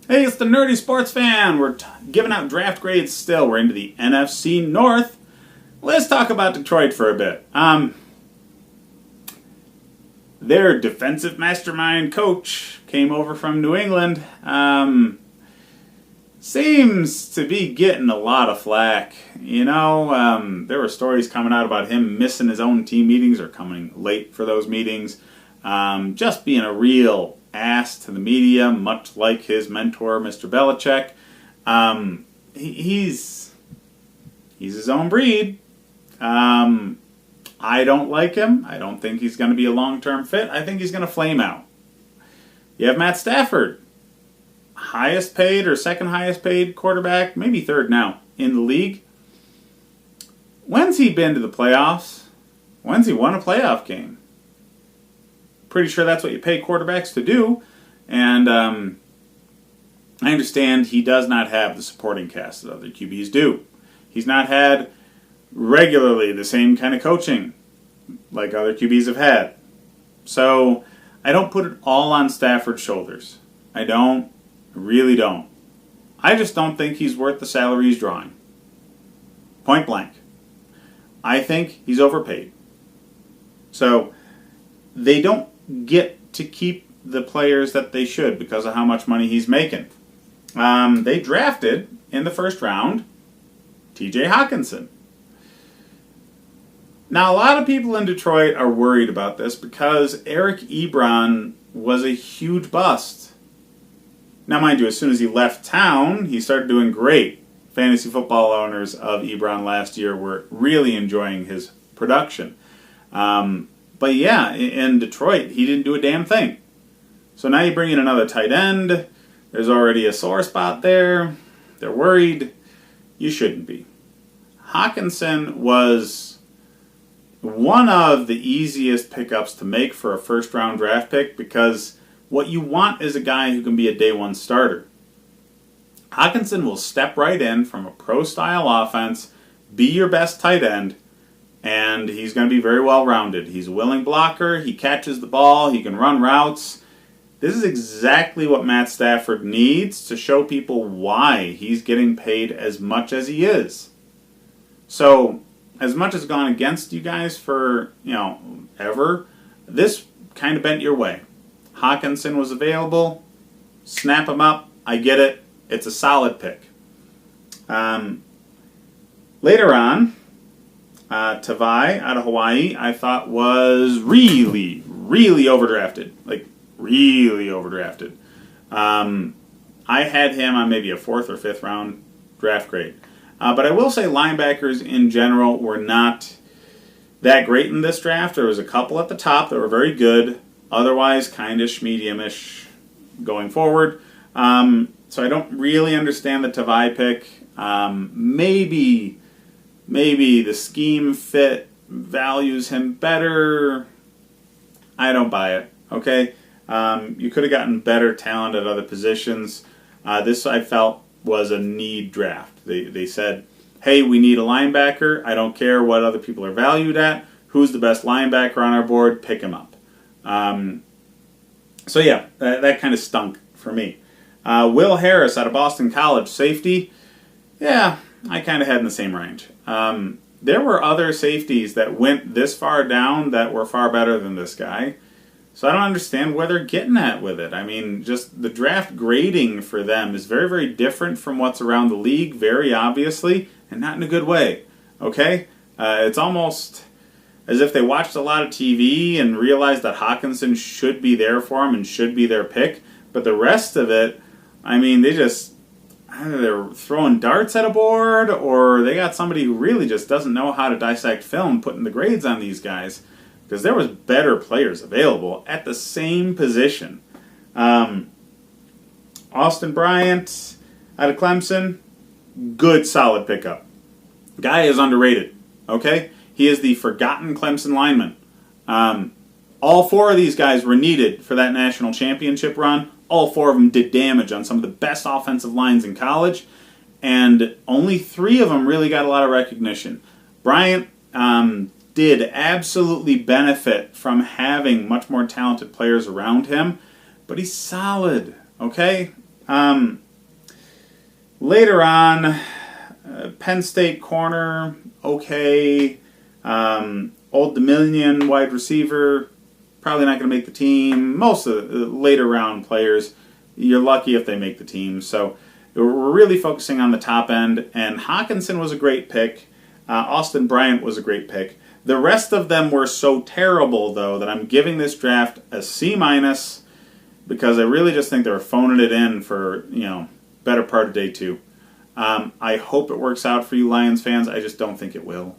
Hey, it's the Nerdy Sports Fan. We're giving out draft grades still. We're into the NFC North. Let's talk about Detroit for a bit. Their defensive mastermind coach came over from New England. Seems to be getting a lot of flack. There were stories coming out about him missing his own team meetings or coming late for those meetings. Just being a real ass to the media, much like his mentor, Mr. Belichick. He's his own breed. I don't like him. I don't think he's going to be a long-term fit. I think he's going to flame out. You have Matt Stafford, highest paid or second highest paid quarterback, maybe third now, in the league. When's he been to the playoffs? When's he won a playoff game? Pretty sure that's what you pay quarterbacks to do. And I understand he does not have the supporting cast that other QBs do. He's not had regularly the same kind of coaching like other QBs have had. So I don't put it all on Stafford's shoulders. I don't. I really don't. I just don't think he's worth the salary he's drawing. Point blank. I think he's overpaid. So they don't get to keep the players that they should because of how much money he's making. They drafted in the first round TJ Hockenson. Now, a lot of people in Detroit are worried about this because Eric Ebron was a huge bust. Now, mind you, as soon as he left town, he started doing great. Fantasy football owners of Ebron last year were really enjoying his production. But yeah, in Detroit, he didn't do a damn thing. So now you bring in another tight end. There's already a sore spot there. They're worried. You shouldn't be. Hockenson was one of the easiest pickups to make for a first-round draft pick because what you want is a guy who can be a day one starter. Hockenson will step right in from a pro-style offense, be your best tight end, and he's going to be very well-rounded. He's a willing blocker. He catches the ball. He can run routes. This is exactly what Matt Stafford needs to show people why he's getting paid as much as he is. So, as much as gone against you guys for, ever, this kind of bent your way. Hockenson was available. Snap him up. I get it. It's a solid pick. Later on, Tavai out of Hawaii, I thought was really, really overdrafted. Like, really overdrafted. I had him on maybe a 4th or 5th round draft grade. But I will say linebackers in general were not that great in this draft. There was a couple at the top that were very good. Otherwise, kind-ish, medium-ish going forward. So I don't really understand the Tavai pick. Maybe the scheme fit values him better. I don't buy it. Okay? You could have gotten better talent at other positions. This, I felt, was a need draft. They said, hey, we need a linebacker. I don't care what other people are valued at. Who's the best linebacker on our board? Pick him up. So yeah, that kind of stunk for me. Will Harris out of Boston College, safety. Yeah, I kind of had in the same range. There were other safeties that went this far down that were far better than this guy. So I don't understand where they're getting at with it. I mean, just the draft grading for them is very, very different from what's around the league, very obviously, and not in a good way. Okay? It's almost as if they watched a lot of TV and realized that Hockenson should be there for them and should be their pick. But the rest of it, I mean, they're throwing darts at a board, or they got somebody who really just doesn't know how to dissect film putting the grades on these guys. Because there was better players available at the same position. Austin Bryant out of Clemson, good, solid pickup. Guy is underrated, okay? He is the forgotten Clemson lineman. All 4 of these guys were needed for that national championship run. All 4 of them did damage on some of the best offensive lines in college. And only 3 of them really got a lot of recognition. Bryant did absolutely benefit from having much more talented players around him, but he's solid, okay? Later on, Penn State corner, okay. Old Dominion wide receiver, probably not going to make the team. Most of the later round players, you're lucky if they make the team. So we're really focusing on the top end. And Hawkinson was a great pick. Austin Bryant was a great pick. The rest of them were so terrible, though, that I'm giving this draft a C- because I really just think they were phoning it in for, better part of day 2. I hope it works out for you Lions fans. I just don't think it will.